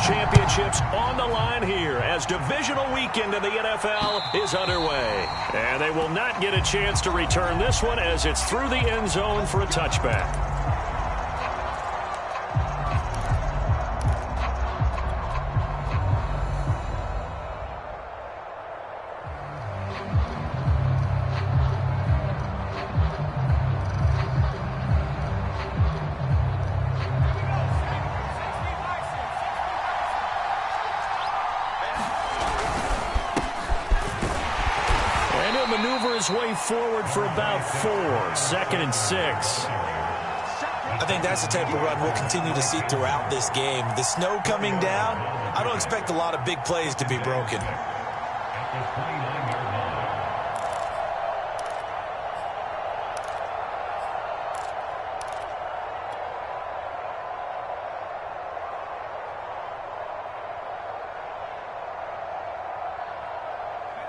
championships on the line here as divisional weekend in the NFL is underway. And they will not get a chance to return this one as it's through the end zone for a touchback. Maneuver his way forward for about 4. 2nd and 6. I think that's the type of run we'll continue to see throughout this game. The snow coming down, I don't expect a lot of big plays to be broken.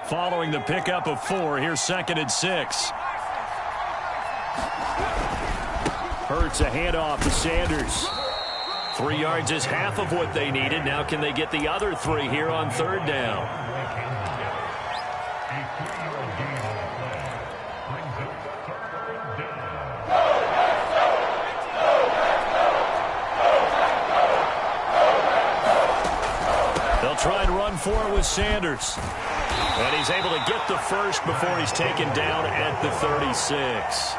Following the pickup of 4, here's 2nd and 6. Hurts a handoff to Sanders. 3 yards is half of what they needed. Now can they get the other 3 here on 3rd down? They'll try and run for it with Sanders. And he's able to get the first before he's taken down at the 36.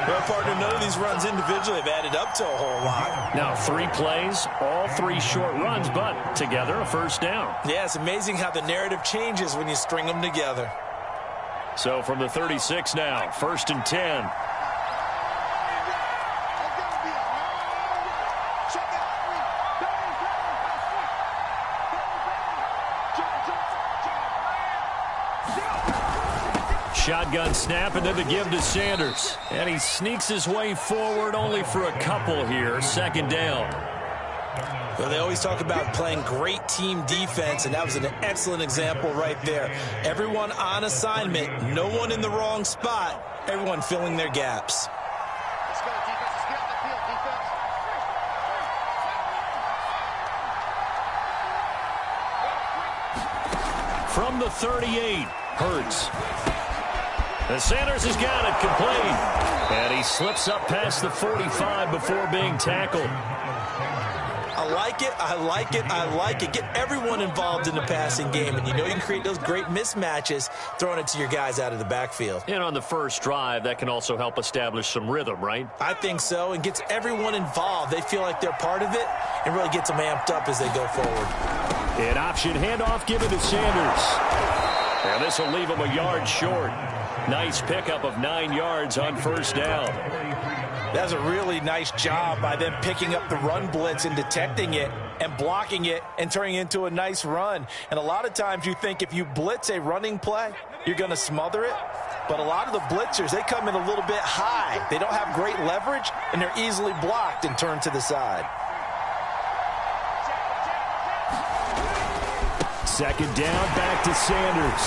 Well, partner, none of these runs individually have added up to a whole lot. Now, 3 plays, all 3 short runs, but together a first down. Yeah, it's amazing how the narrative changes when you string them together. So from the 36 now, 1st and 10. Shotgun snap and then the give to Sanders. And he sneaks his way forward only for a couple here. 2nd down. Well, they always talk about playing great team defense, and that was an excellent example right there. Everyone on assignment, no one in the wrong spot, everyone filling their gaps. Let's go, defense. Let's get off the field, defense. From the 38, Hurts. And Sanders has got it complete. And he slips up past the 45 before being tackled. I like it, I like it, I like it. Get everyone involved in the passing game, and you know you can create those great mismatches throwing it to your guys out of the backfield. And on the first drive, that can also help establish some rhythm, right? I think so, and gets everyone involved. They feel like they're part of it and really gets them amped up as they go forward. An option handoff given to Sanders. And this will leave him a yard short. Nice pickup of 9 yards on 1st down. That's a really nice job by them picking up the run blitz and detecting it and blocking it and turning it into a nice run. And a lot of times you think if you blitz a running play, you're going to smother it. But a lot of the blitzers, they come in a little bit high. They don't have great leverage, and they're easily blocked and turned to the side. 2nd down, back to Sanders.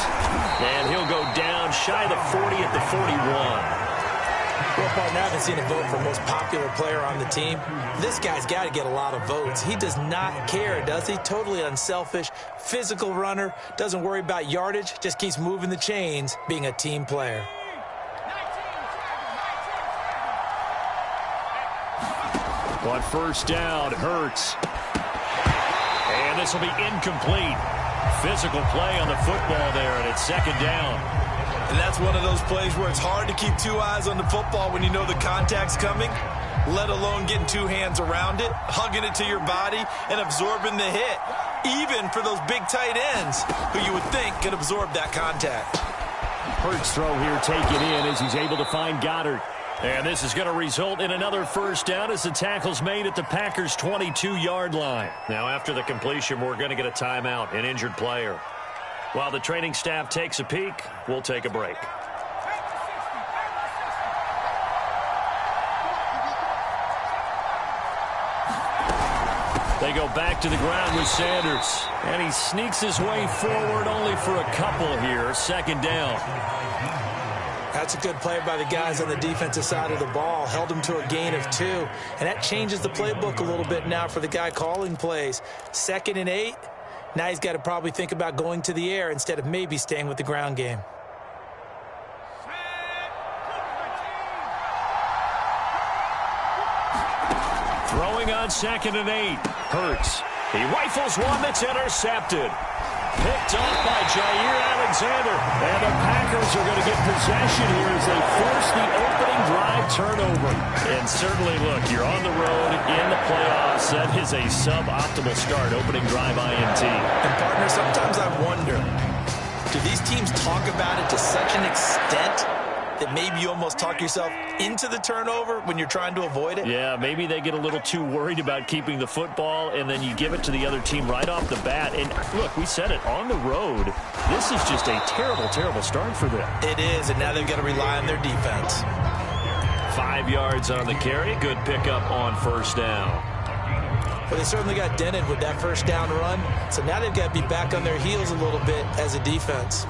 And he'll go down shy of the 40 at the 41. Well, partner, I haven't seen a vote for most popular player on the team. This guy's got to get a lot of votes. He does not care, does he? Totally unselfish, physical runner, doesn't worry about yardage, just keeps moving the chains, being a team player. On 1st down, Hurts. And this will be incomplete. Physical play on the football there, and it's 2nd down. And that's one of those plays where it's hard to keep 2 eyes on the football when you know the contact's coming, let alone getting 2 hands around it, hugging it to your body, and absorbing the hit, even for those big tight ends who you would think could absorb that contact. Hurts throw here taken in as he's able to find Goddard. And this is going to result in another 1st down as the tackle's made at the Packers' 22-yard line. Now, after the completion, we're going to get a timeout, an injured player. While the training staff takes a peek, we'll take a break. They go back to the ground with Sanders. And he sneaks his way forward only for a couple here. 2nd down. That's a good play by the guys on the defensive side of the ball. Held them to a gain of 2. And that changes the playbook a little bit now for the guy calling plays. 2nd and 8. Now he's got to probably think about going to the air instead of maybe staying with the ground game. Throwing on 2nd and 8. Hurts. He rifles one that's intercepted. Picked off by Jair Alexander. And the Packers are going to get possession here as they force the opening drive turnover. And certainly, look, you're on the road in the playoffs. That is a suboptimal start, opening drive INT. And, partner, sometimes I wonder, do these teams talk about it to such an extent that maybe you almost talk yourself into the turnover when you're trying to avoid it? Yeah, maybe they get a little too worried about keeping the football, and then you give it to the other team right off the bat. And look, we said it, on the road, this is just a terrible, terrible start for them. It is, and now they've got to rely on their defense. 5 yards on the carry. Good pickup on first down. But they certainly got dented with that first down run, so now they've got to be back on their heels a little bit as a defense.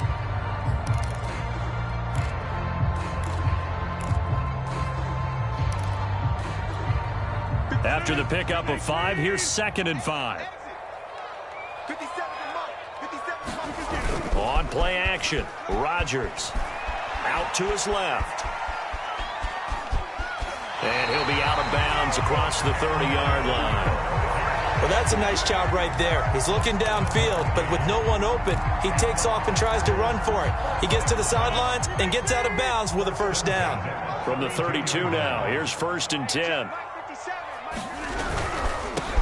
After the pickup of 5, here's 2nd and 5. On play action, Rodgers out to his left. And he'll be out of bounds across the 30-yard line. Well, that's a nice job right there. He's looking downfield, but with no one open, he takes off and tries to run for it. He gets to the sidelines and gets out of bounds with a first down. From the 32 now, here's 1st and 10.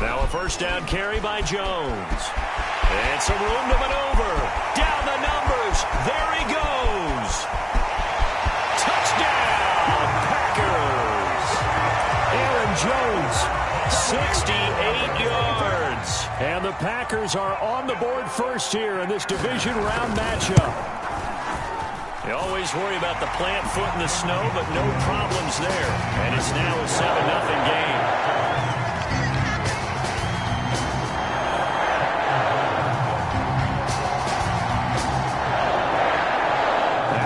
Now a first down carry by Jones. And some room to maneuver. Down the numbers. There he goes. Touchdown, Packers. Aaron Jones, 68 yards. And the Packers are on the board first here in this division round matchup. You always worry about the plant foot in the snow, but no problems there. And it's now a 7-0 game.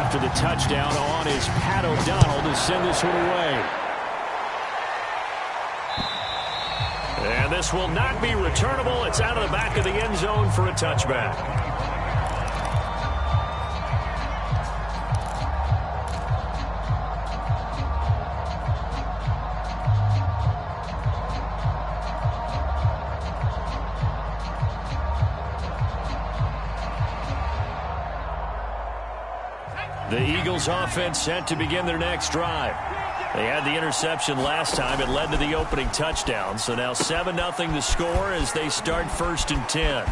After the touchdown on is Pat O'Donnell to send this one away. And this will not be returnable. It's out of the back of the end zone for a touchback. The Eagles offense set to begin their next drive. They had the interception last time. It led to the opening touchdown. So now 7-0 the score as they start 1st and 10.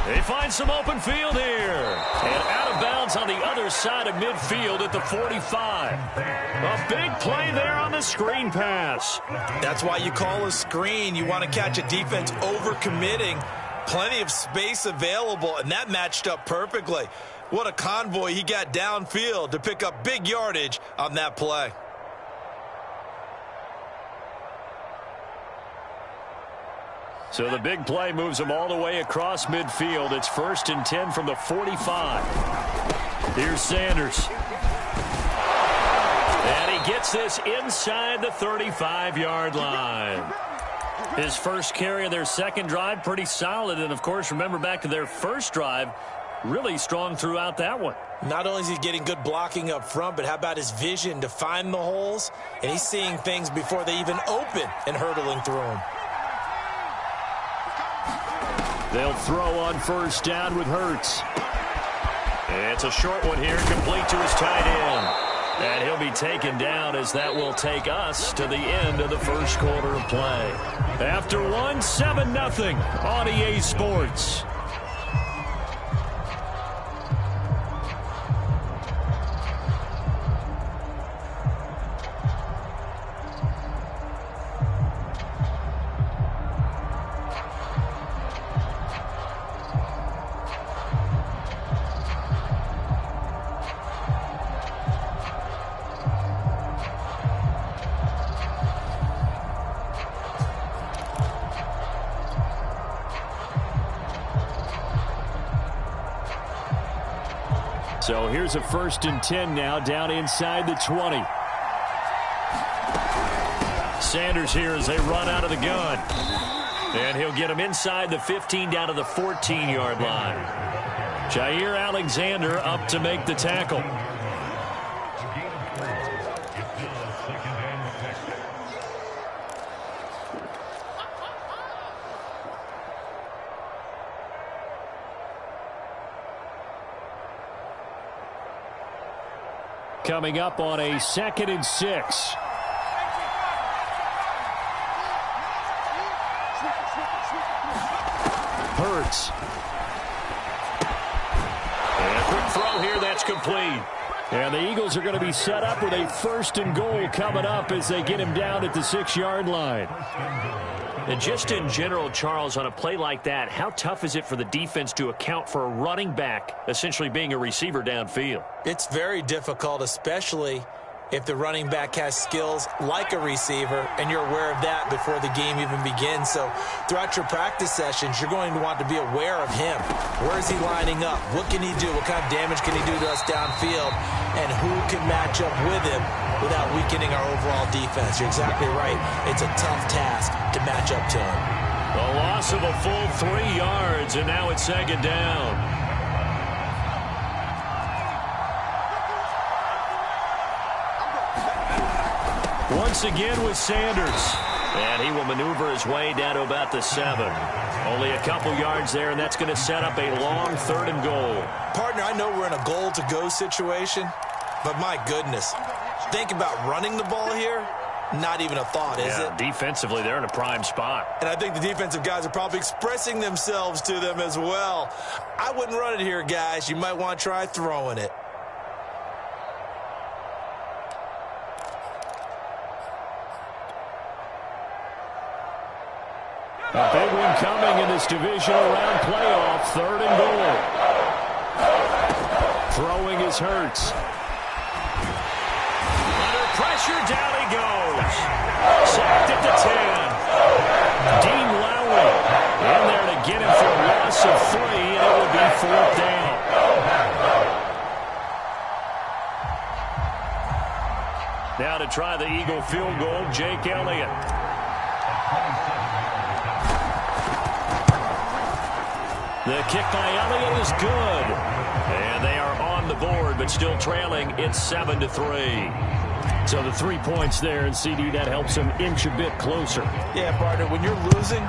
They find some open field here. And out of bounds on the other side of midfield at the 45. A big play there on the screen pass. That's why you call a screen. You want to catch a defense overcommitting. Plenty of space available, and that matched up perfectly. What a convoy he got downfield to pick up big yardage on that play. So the big play moves him all the way across midfield. It's 1st and 10 from the 45. Here's Sanders. And he gets this inside the 35-yard line. His first carry of their second drive, pretty solid. And, of course, remember back to their first drive, really strong throughout that one. Not only is he getting good blocking up front, but how about his vision to find the holes? And he's seeing things before they even open and hurtling through them. They'll throw on first down with Hurts. It's a short one here, complete to his tight end. And he'll be taken down as that will take us to the end of the first quarter of play. After one, 7-0 on EA Sports. So here's a 1st and 10 now, down inside the 20. Sanders here as they run out of the gun. And he'll get him inside the 15 down to the 14-yard line. Jair Alexander up to make the tackle. Coming up on a 2nd and 6. Hurts. And a quick throw here, that's complete. And the Eagles are going to be set up with a 1st and goal coming up as they get him down at the 6-yard line. And just in general, Charles, on a play like that, how tough is it for the defense to account for a running back essentially being a receiver downfield? It's very difficult, especially if the running back has skills like a receiver, and you're aware of that before the game even begins. So throughout your practice sessions, you're going to want to be aware of him. Where is he lining up? What can he do? What kind of damage can he do to us downfield? And who can match up with him without weakening our overall defense? You're exactly right. It's a tough task to match up to him. A loss of a full 3 yards, and now it's 2nd down. Once again with Sanders. And he will maneuver his way down to about the 7. Only a couple yards there, and that's going to set up a long 3rd and goal. Partner, I know we're in a goal-to-go situation, but my goodness, think about running the ball here. Not even a thought, is it? Defensively, they're in a prime spot. And I think the defensive guys are probably expressing themselves to them as well. I wouldn't run it here, guys. You might want to try throwing it. A big one coming in this divisional round playoff. 3rd and goal. Throwing is Hurts. Under pressure, down he goes. Sacked at the 10. Dean Lowry in there to get him for a loss of 3, and it will be 4th down. Now to try the Eagle field goal, Jake Elliott. The kick by Elliott is good. And they are on the board, but still trailing. It's 7-3. So the 3 points there, and CD, that helps them inch a bit closer. Yeah, partner, when you're losing,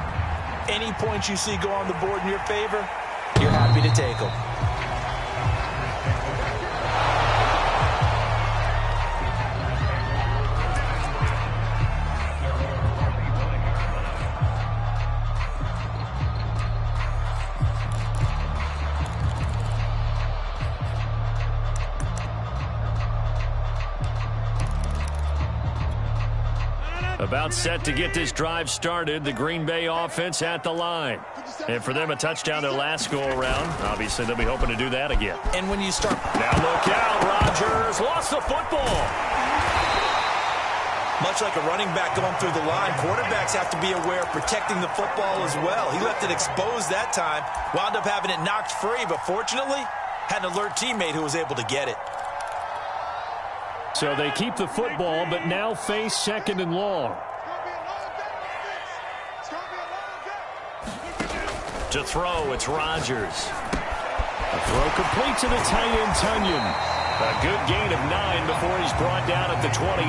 any points you see go on the board in your favor, you're happy to take them. About set to get this drive started. The Green Bay offense at the line. And for them, a touchdown their last go-around. Obviously, they'll be hoping to do that again. And when you start... Now look out, Rodgers lost the football. Much like a running back going through the line, quarterbacks have to be aware of protecting the football as well. He left it exposed that time, wound up having it knocked free, but fortunately, had an alert teammate who was able to get it. So they keep the football, but now face 2nd and long. To throw, it's Rodgers. A throw complete to the tight end, Tunyon. A good gain of 9 before he's brought down at the 28.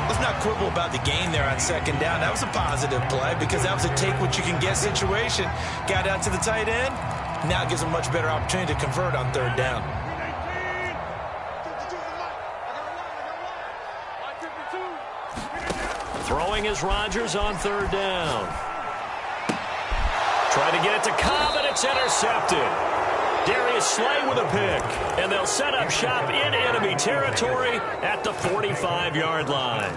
Let's not quibble about the gain there on 2nd down. That was a positive play because that was a take-what-you-can-get situation. Got out to the tight end. Now it gives a much better opportunity to convert on 3rd down. Throwing is Rodgers on 3rd down. Try to get it to Cobb, and it's intercepted. Darius Slay with a pick. And they'll set up shop in enemy territory at the 45-yard line.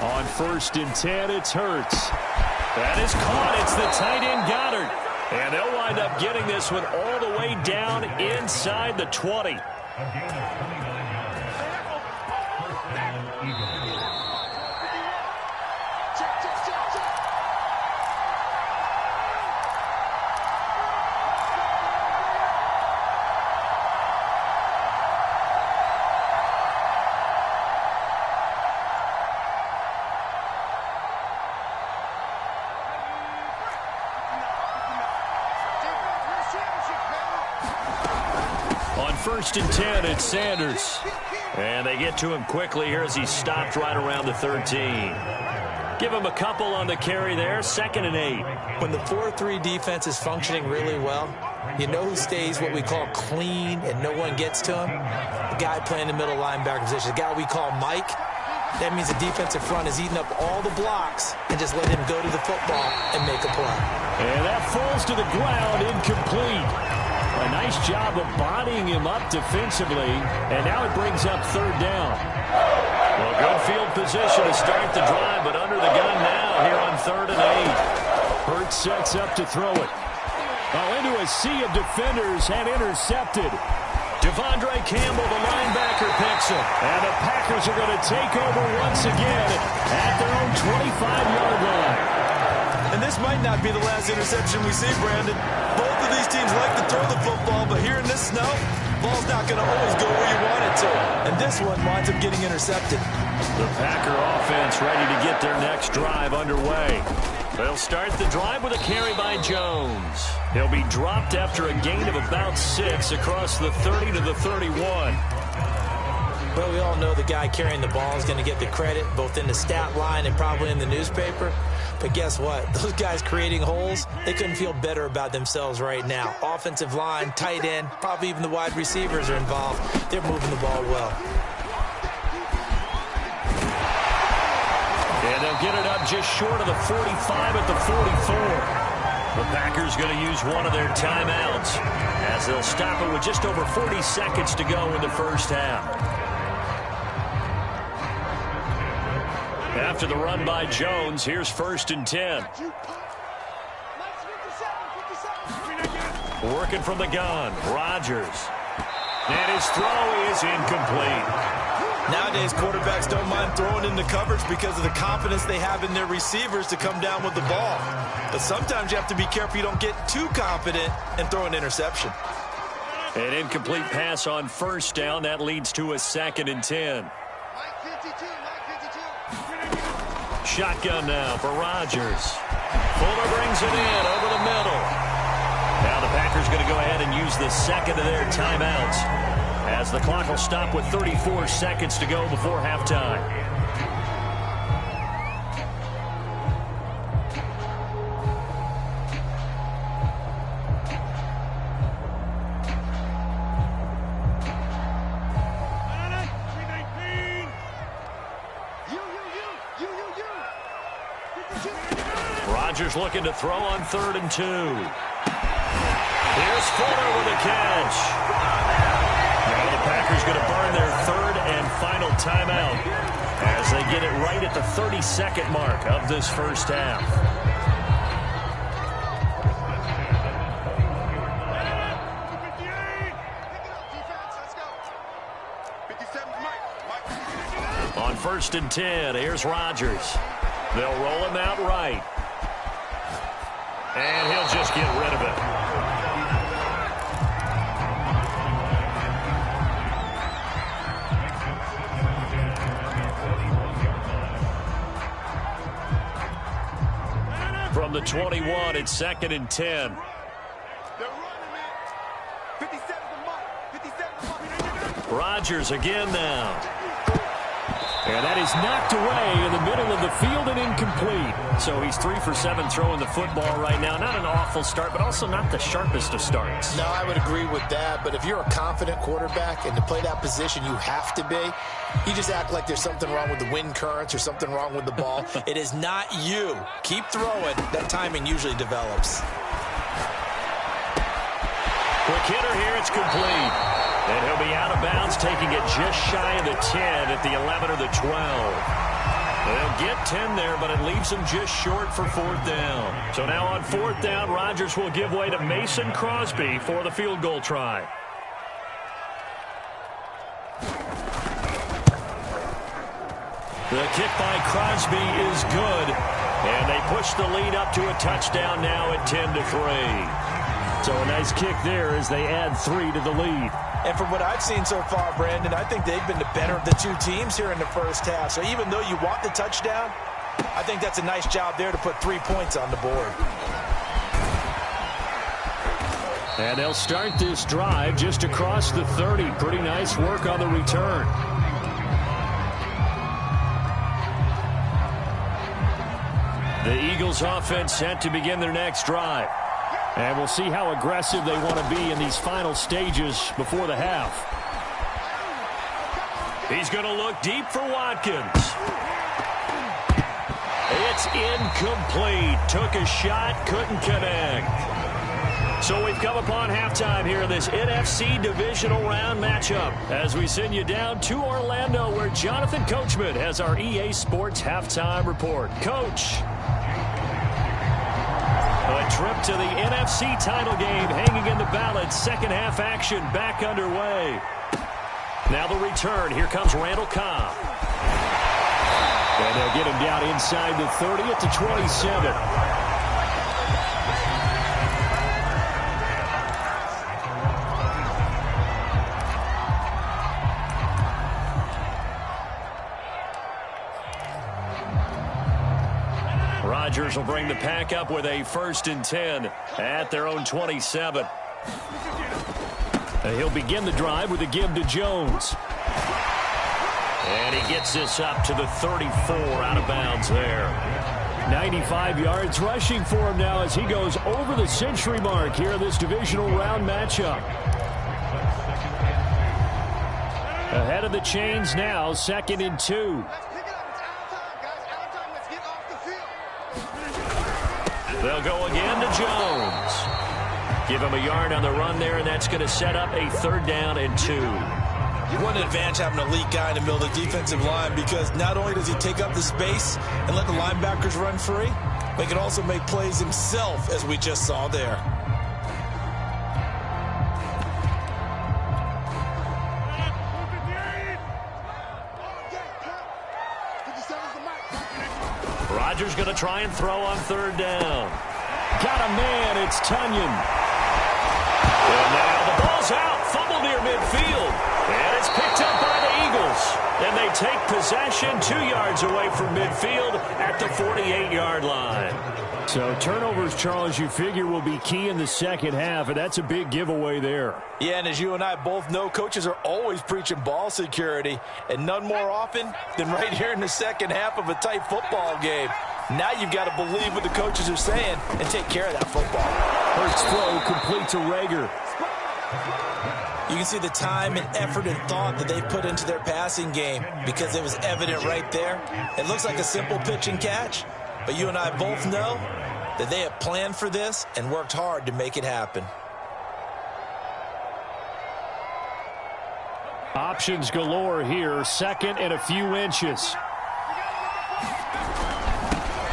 On 1st and 10, it's Hurts. That is caught. It's the tight end, Goddard. And they'll wind up getting this one all the way down inside the 20. First and 10, it's Sanders. And they get to him quickly here as he's stopped right around the 13. Give him a couple on the carry there, 2nd and 8. When the 4-3 defense is functioning really well, you know who stays what we call clean and no one gets to him? The guy playing the middle linebacker position, the guy we call Mike. That means the defensive front is eating up all the blocks and just let him go to the football and make a play. And that falls to the ground, incomplete. A nice job of bodying him up defensively, and now it brings up 3rd down. Well, good field position to start the drive, but under the gun now here on 3rd and 8. Hurts sets up to throw it. Into a sea of defenders and intercepted. Devondre Campbell, the linebacker, picks him. And the Packers are going to take over once again at their own 25-yard line. And this might not be the last interception we see, Brandon. Both of these teams like to throw the football, but here in this snow, ball's not going to always go where you want it to. And this one winds up getting intercepted. The Packer offense ready to get their next drive underway. They'll start the drive with a carry by Jones. He'll be dropped after a gain of about 6 across the 30 to the 31. Well, we all know the guy carrying the ball is going to get the credit, both in the stat line and probably in the newspaper. But guess what? Those guys creating holes, they couldn't feel better about themselves right now. Offensive line, tight end, probably even the wide receivers are involved. They're moving the ball well. And they'll get it up just short of the 45 at the 44. The Packers going to use one of their timeouts as they'll stop it with just over 40 seconds to go in the first half. After the run by Jones, here's 1st and 10. Working from the gun, Rodgers. And his throw is incomplete. Nowadays, quarterbacks don't mind throwing into coverage because of the confidence they have in their receivers to come down with the ball. But sometimes you have to be careful you don't get too confident and throw an interception. An incomplete pass on 1st down. That leads to a 2nd and 10. Shotgun now for Rodgers. Fuller brings it in over the middle. Now the Packers going to go ahead and use the 2nd of their timeouts as the clock will stop with 34 seconds to go before halftime. Rodgers looking to throw on 3rd and 2. Here's Fuller with a catch. Now the Packers going to burn their 3rd and final timeout as they get it right at the 32nd mark of this first half. On 1st and 10, here's Rodgers. They'll roll him out right. And he'll just get rid of it. From the 21, it's 2nd and 10. Rodgers again now. And that is knocked away in the middle of the field and incomplete. So he's 3 for 7 throwing the football right now. Not an awful start, but also not the sharpest of starts. No, I would agree with that. But if you're a confident quarterback and to play that position you have to be, you just act like there's something wrong with the wind currents or something wrong with the ball. It is not you. Keep throwing. That timing usually develops. Quick hitter here. It's complete. And he'll be out of bounds, taking it just shy of the 10 at the 11 or the 12. They'll get 10 there, but it leaves them just short for 4th down. So now on 4th down, Rodgers will give way to Mason Crosby for the field goal try. The kick by Crosby is good, and they push the lead up to a touchdown now at 10-3. So a nice kick there as they add 3 to the lead. And from what I've seen so far, Brandon, I think they've been the better of the two teams here in the first half. So even though you want the touchdown, I think that's a nice job there to put 3 points on the board. And they'll start this drive just across the 30. Pretty nice work on the return. The Eagles offense set to begin their next drive. And we'll see how aggressive they want to be in these final stages before the half. He's going to look deep for Watkins. It's incomplete. Took a shot, couldn't connect. So we've come upon halftime here in this NFC Divisional Round matchup as we send you down to Orlando where Jonathan Coachman has our EA Sports Halftime Report. Coach. A trip to the NFC title game hanging in the balance. Second half action back underway. Now the return. Here comes Randall Cobb. And they'll get him down inside the 30 at the 27. Rodgers will bring the pack up with a 1st and 10 at their own 27. He'll begin the drive with a give to Jones. And he gets this up to the 34 out of bounds there. 95 yards rushing for him now as he goes over the century mark here in this divisional round matchup. Ahead of the chains now, 2nd and 2. They'll go again to Jones. Give him a yard on the run there, and that's going to set up a 3rd down and 2. What an advantage having an elite guy in the middle of the defensive line, because not only does he take up the space and let the linebackers run free, but he can also make plays himself, as we just saw there. Rodgers going to try and throw on 3rd down. Got a man, it's Tunyon. And now the ball's out, fumble near midfield. And it's picked up by the Eagles. And they take possession 2 yards away from midfield at the 48-yard line. So turnovers, Charles, you figure will be key in the second half, and that's a big giveaway there. Yeah, and as you and I both know, coaches are always preaching ball security, and none more often than right here in the second half of a tight football game. Now you've got to believe what the coaches are saying and take care of that football. Hurts throw complete to Rager. You can see the time and effort and thought that they put into their passing game because it was evident right there. It looks like a simple pitch and catch, but you and I both know that they have planned for this and worked hard to make it happen. Options galore here. 2nd and a few inches.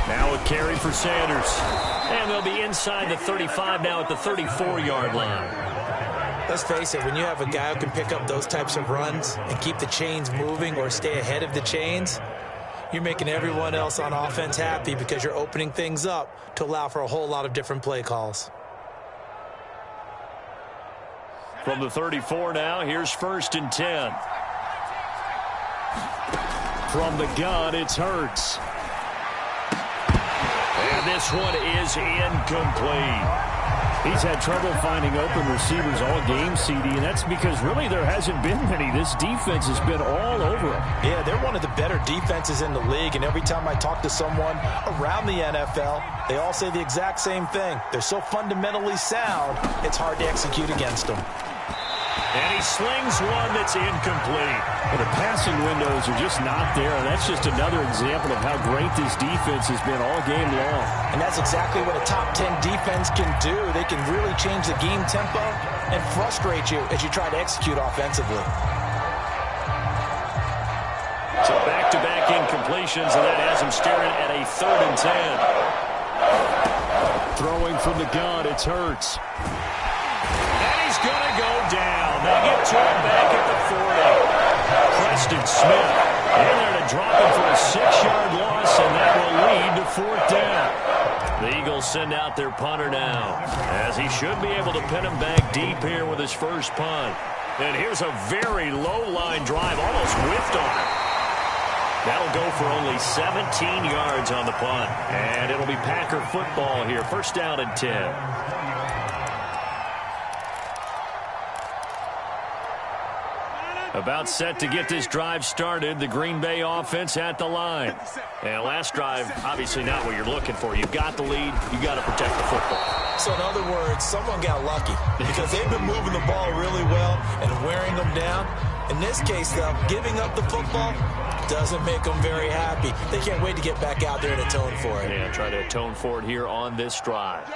Now a carry for Sanders. And they'll be inside the 35 now at the 34-yard line. Let's face it, when you have a guy who can pick up those types of runs and keep the chains moving or stay ahead of the chains, you're making everyone else on offense happy because you're opening things up to allow for a whole lot of different play calls. From the 34 now, here's 1st and 10. From the gun, it's Hurts. And this one is incomplete. He's had trouble finding open receivers all game, CD, and that's because really there hasn't been many. This defense has been all over him. Yeah, they're one of the better defenses in the league, and every time I talk to someone around the NFL, they all say the exact same thing. They're so fundamentally sound, it's hard to execute against them. And he slings one that's incomplete. Well, the passing windows are just not there, and that's just another example of how great this defense has been all game long. And that's exactly what a top 10 defense can do. They can really change the game tempo and frustrate you as you try to execute offensively. So back-to-back incompletions, and that has him staring at a 3rd and 10. Throwing from the gun, it's Hurts. And he's going to go down. They get to him back at the 40. Preston Smith in there to drop him for a 6-yard loss, and that will lead to 4th down. The Eagles send out their punter now, as he should be able to pin him back deep here with his first punt. And here's a very low-line drive, almost whiffed on it. That'll go for only 17 yards on the punt. And it'll be Packer football here, 1st down and 10. About set to get this drive started, the Green Bay offense at the line. And last drive, obviously not what you're looking for. You've got the lead. You've got to protect the football. So in other words, someone got lucky because they've been moving the ball really well and wearing them down. In this case, though, giving up the football doesn't make them very happy. They can't wait to get back out there and atone for it. Yeah, try to atone for it here on this drive.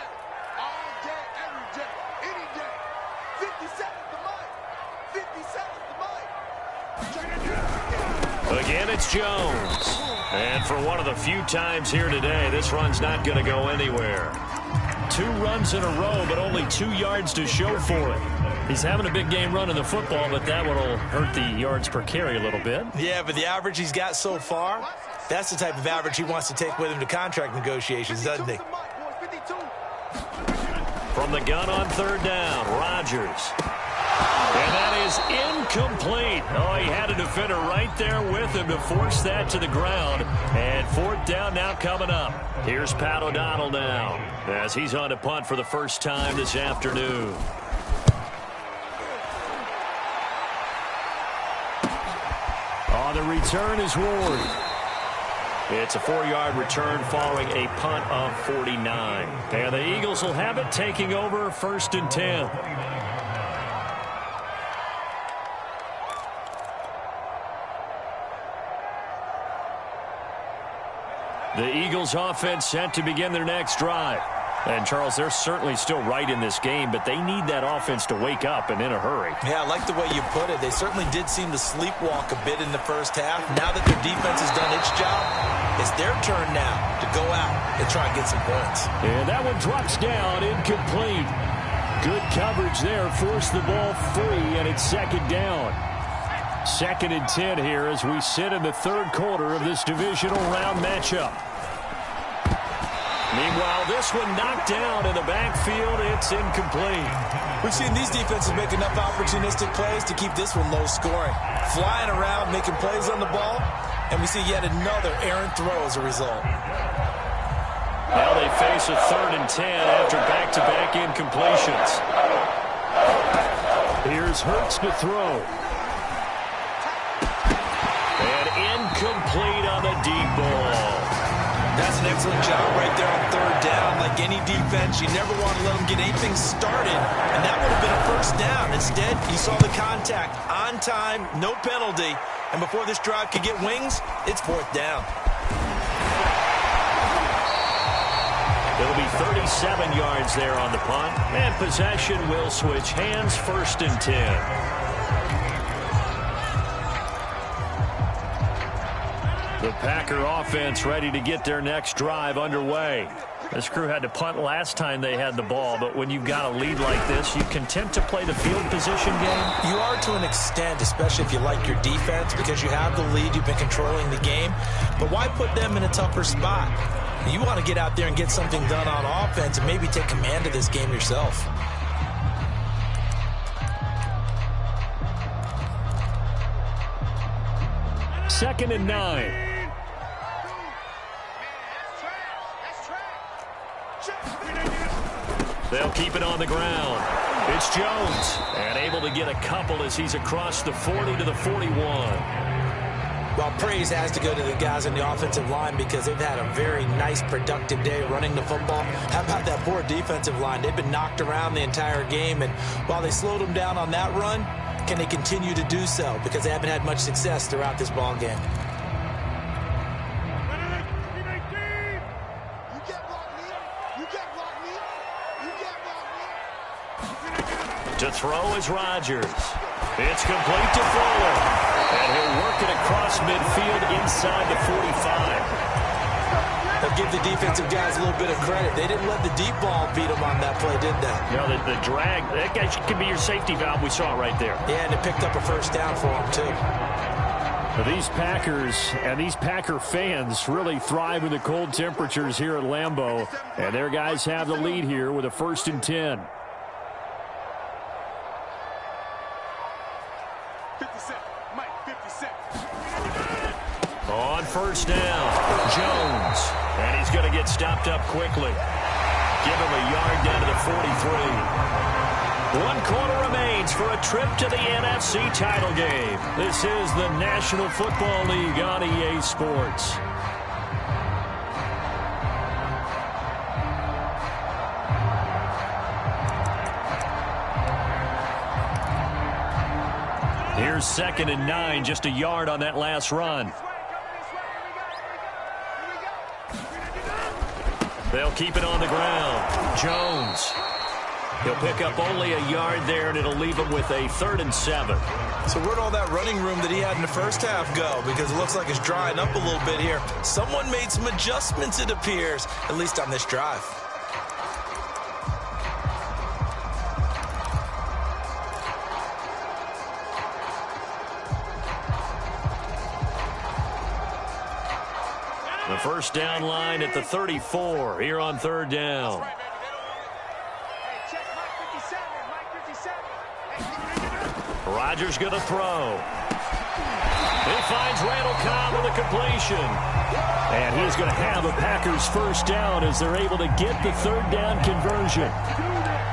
Again, it's Jones. And for one of the few times here today, this run's not going to go anywhere. 2 runs in a row, but only 2 yards to show for it. He's having a big game running the football, but that will hurt the yards per carry a little bit. Yeah, but the average he's got so far, that's the type of average he wants to take with him to contract negotiations, doesn't he? From the gun on 3rd down, Rodgers. And that is incomplete. Oh, he had a defender right there with him to force that to the ground. And 4th down now coming up. Here's Pat O'Donnell now as he's on to punt for the first time this afternoon. On the return is Ward. It's a 4-yard return following a punt of 49. And the Eagles will have it taking over 1st and 10. The Eagles offense set to begin their next drive. And, Charles, they're certainly still right in this game, but they need that offense to wake up and in a hurry. Yeah, I like the way you put it. They certainly did seem to sleepwalk a bit in the first half. Now that their defense has done its job, it's their turn now to go out and try and get some points. And that one drops down, incomplete. Good coverage there, forced the ball free, and it's 2nd down. 2nd and 10 here as we sit in the 3rd quarter of this divisional round matchup. Meanwhile, this one knocked down in the backfield. It's incomplete. We've seen these defenses make enough opportunistic plays to keep this one low scoring. Flying around, making plays on the ball, and we see yet another errant throw as a result. Now they face a 3rd and 10 after back-to-back incompletions. Here's Hurts to throw. And incomplete on the deep ball. That's an excellent job right there on 3rd down. Like any defense, you never want to let them get anything started, and that would have been a 1st down. Instead, you saw the contact on time, no penalty, and before this drive could get wings, it's 4th down. It'll be 37 yards there on the punt, and possession will switch hands, 1st and 10. The Packer offense ready to get their next drive underway. This crew had to punt last time they had the ball, but when you've got a lead like this, you can tempt to play the field position game. You are to an extent, especially if you like your defense, because you have the lead, you've been controlling the game. But why put them in a tougher spot? You want to get out there and get something done on offense and maybe take command of this game yourself. Second and 9. They'll keep it on the ground. It's Jones, and able to get a couple as he's across the 40 to the 41. Well, praise has to go to the guys on the offensive line because they've had a very nice, productive day running the football. How about that poor defensive line? They've been knocked around the entire game, and while they slowed them down on that run, can they continue to do so? Because they haven't had much success throughout this ball game. To throw is Rodgers. It's complete to Fuller. And he'll work it across midfield inside the 45. They'll give the defensive guys a little bit of credit. They didn't let the deep ball beat them on that play, did they? No, the drag, that guy could be your safety valve. We saw it right there. Yeah, and it picked up a first down for them, too. These Packers and these Packer fans really thrive in the cold temperatures here at Lambeau. And their guys have the lead here with a 1st and 10. 50 Mike, 50 On first down, Jones. And he's going to get stopped up quickly. Give him a yard down to the 43. 1 quarter remains for a trip to the NFC title game. This is the National Football League on EA Sports. Here's 2nd and 9, just a yard on that last run. They'll keep it on the ground. Jones. He'll pick up only a yard there, and it'll leave him with a 3rd and 7. So where'd all that running room that he had in the first half go? Because it looks like it's drying up a little bit here. Someone made some adjustments, it appears, at least on this drive. The first down line at the 34 here on 3rd down. Rodgers going to throw. He finds Randall Cobb with a completion. And he's going to have a Packers first down as they're able to get the 3rd down conversion.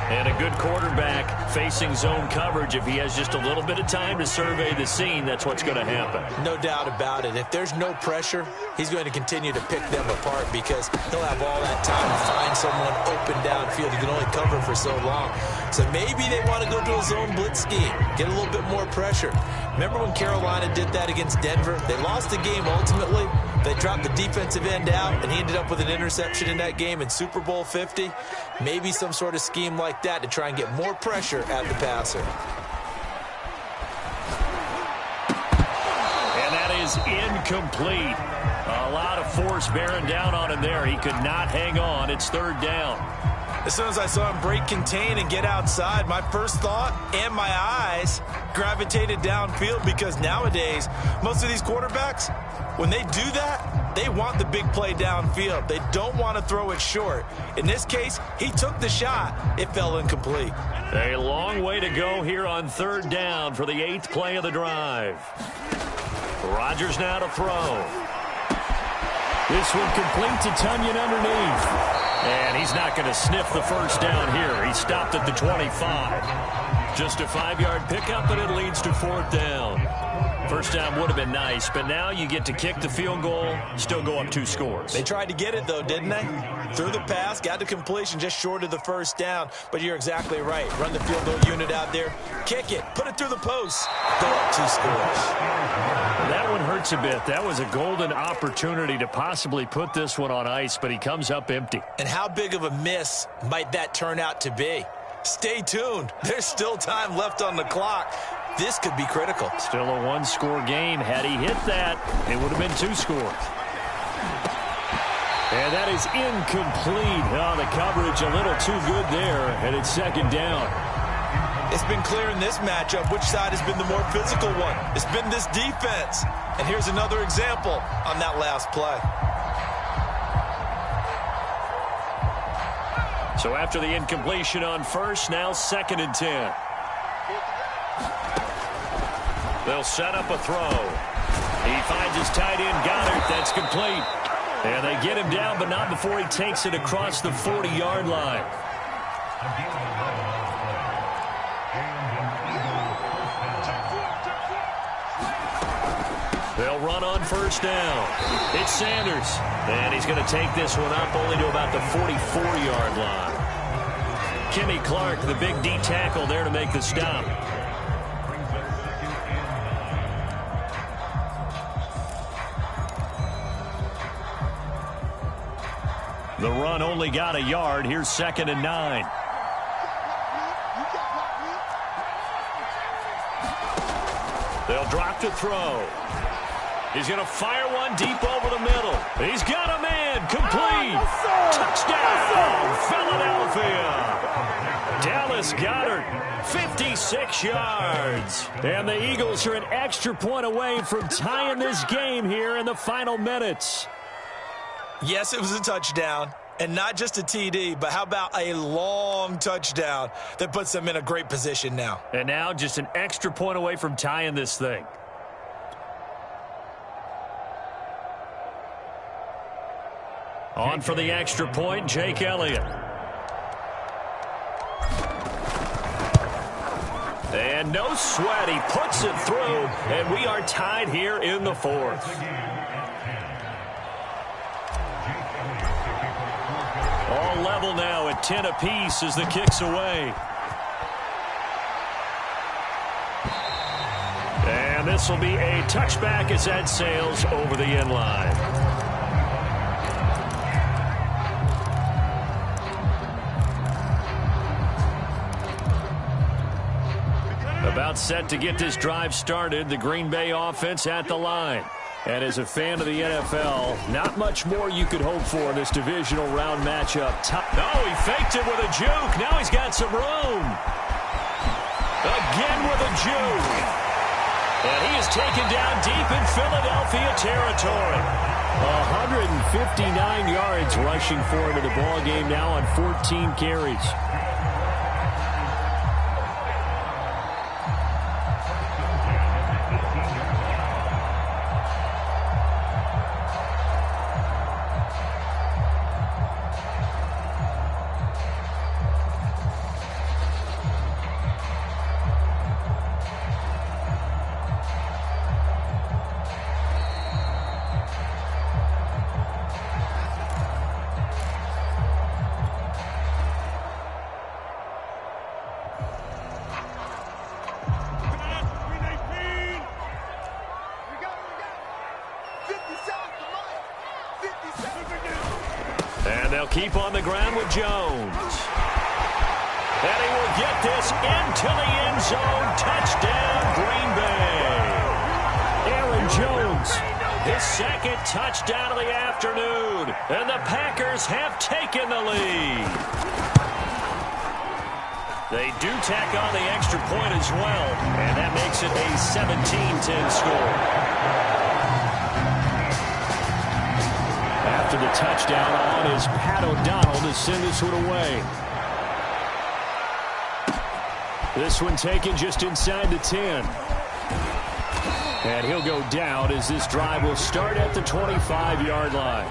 And a good quarterback facing zone coverage. If he has just a little bit of time to survey the scene, that's what's going to happen. No doubt about it. If there's no pressure, he's going to continue to pick them apart because he'll have all that time to find someone open downfield. He can only cover for so long. So maybe they want to go to a zone blitz scheme, get a little bit more pressure. Remember when Carolina did that against Denver? They lost the game ultimately. They dropped the defensive end out, and he ended up with an interception in that game in Super Bowl 50. Maybe some sort of scheme like that to try and get more pressure at the passer. And that is incomplete. A lot of force bearing down on him there. He could not hang on. It's 3rd down. As soon as I saw him break contain and get outside, my first thought and my eyes gravitated downfield because nowadays, most of these quarterbacks, when they do that, they want the big play downfield. They don't want to throw it short. In this case, he took the shot. It fell incomplete. A long way to go here on 3rd down for the 8th play of the drive. Rodgers now to throw. This one complete to Tunyon underneath. And he's not going to sniff the first down here. He stopped at the 25. Just a 5-yard pickup, and it leads to 4th down. First down would have been nice, but now you get to kick the field goal, still go up 2 scores. They tried to get it, though, didn't they? Threw the pass, got the completion just short of the first down. But you're exactly right. Run the field goal unit out there, kick it, put it through the post, go up 2 scores. That one hurts a bit. That was a golden opportunity to possibly put this one on ice, but he comes up empty. And how big of a miss might that turn out to be? Stay tuned. There's still time left on the clock. This could be critical. Still a 1-score game. Had he hit that, it would have been 2 scores. And that is incomplete. Oh, the coverage a little too good there, and it's 2nd down. It's been clear in this matchup which side has been the more physical one. It's been this defense. And here's another example on that last play. So after the incompletion on first, now 2nd and 10. They'll set up a throw. He finds his tight end, Goddard. That's complete. And they get him down, but not before he takes it across the 40-yard line. They'll run on first down. It's Sanders. And he's going to take this one up only to about the 44-yard line. Kenny Clark, the big D tackle there to make the stop. The run only got a yard. Here's 2nd and 9. They'll drop to throw. He's going to fire one deep over the middle. He's got a man. Complete. Touchdown, Philadelphia. Dallas Goedert, 56 yards. And the Eagles are an extra point away from tying this game here in the final minutes. Yes, it was a touchdown. And not just a TD, but how about a long touchdown that puts them in a great position now. And now just an extra point away from tying this thing. On for the extra point, Jake Elliott. And no sweat, he puts it through, and we are tied here in the fourth. All level now at 10 apiece as the kick's away. And this will be a touchback as that sails over the end line. About set to get this drive started, the Green Bay offense at the line. And as a fan of the NFL, not much more you could hope for in this divisional round matchup. No, he faked it with a juke. Now he's got some room. Again with a juke. And he is taken down deep in Philadelphia territory. 159 yards rushing for him in the ballgame now on 14 carries. And they'll keep on the ground with Jones. And he will get this into the end zone. Touchdown, Green Bay. Aaron Jones, his second touchdown of the afternoon. And the Packers have taken the lead. They do tack on the extra point as well. And that makes it a 17-10 score. After the touchdown on is Pat O'Donnell to send this one away. This one taken just inside the 10. And he'll go down as this drive will start at the 25-yard line.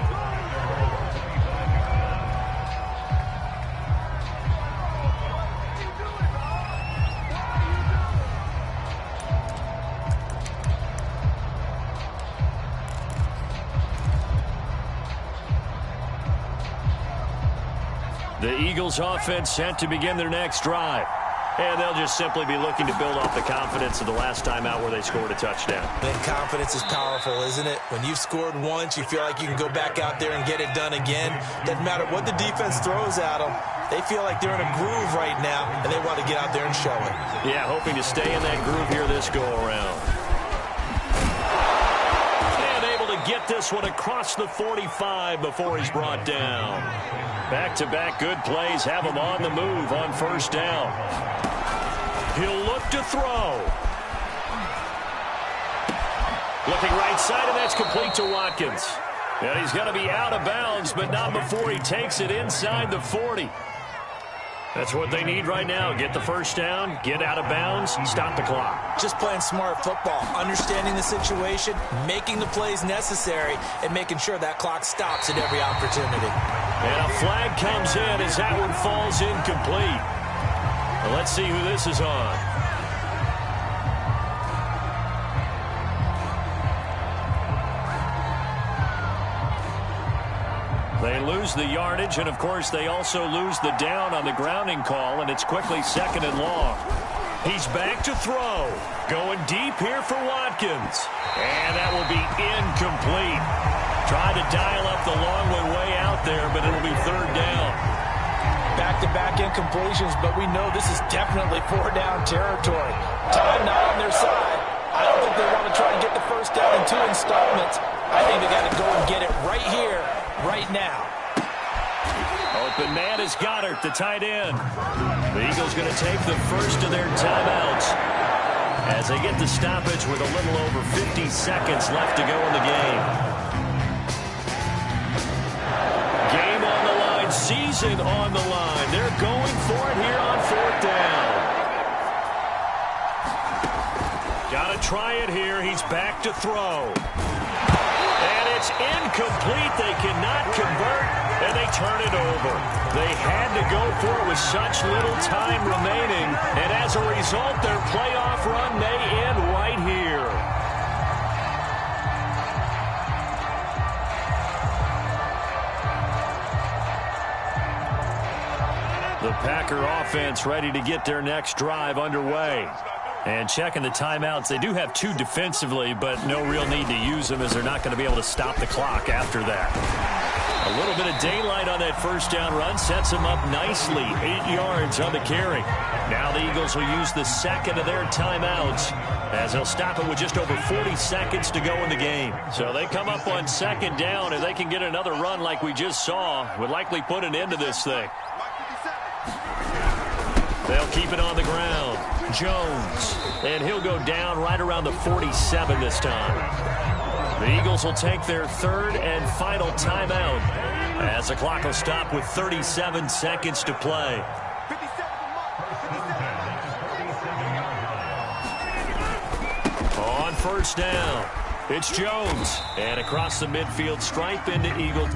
The Eagles offense set to begin their next drive. And they'll just simply be looking to build off the confidence of the last time out where they scored a touchdown. And confidence is powerful, isn't it? When you've scored once, you feel like you can go back out there and get it done again. Doesn't matter what the defense throws at them. They feel like they're in a groove right now, and they want to get out there and show it. Yeah, hoping to stay in that groove here this go-around. And able to get this one across the 45 before he's brought down. Back-to-back good plays have him on the move on first down. He'll look to throw. Looking right side, and that's complete to Watkins. And he's going to be out of bounds, but not before he takes it inside the 40. That's what they need right now. Get the first down, get out of bounds, stop the clock. Just playing smart football, understanding the situation, making the plays necessary, and making sure that clock stops at every opportunity. And a flag comes in as that one falls incomplete. Well, let's see who this is on. They lose the yardage, and of course they also lose the down on the grounding call, and it's quickly second and long. He's back to throw. Going deep here for Watkins. And that will be incomplete. Tried to dial up the long one way out there, but it'll be third down. Back-to-back incompletions, but we know this is definitely four-down territory. Time not on their side. I don't think they want to try to get the first down in 2 installments. I think they got to go and get it right here, right now. Open man is Goddard, the tight end. The Eagles going to take the first of their timeouts as they get the stoppage with a little over 50 seconds left to go in the game. Game on the line, season on the line. They're going for it here on 4th down. Got to try it here. He's back to throw. And it's incomplete. They cannot convert, and they turn it over. They had to go for it with such little time remaining, and as a result, their playoff run may end right here. The Packer offense ready to get their next drive underway. And checking the timeouts, they do have 2 defensively, but no real need to use them as they're not going to be able to stop the clock after that. A little bit of daylight on that first down run sets them up nicely. 8 yards on the carry. Now the Eagles will use the second of their timeouts as they'll stop it with just over 40 seconds to go in the game. So they come up on 2nd down, and they can get another run like we just saw. Would likely put an end to this thing. They'll keep it on the ground. Jones. And he'll go down right around the 47 this time. The Eagles will take their 3rd and final timeout as the clock will stop with 37 seconds to play. On 1st down, it's Jones. And across the midfield stripe into Eagle.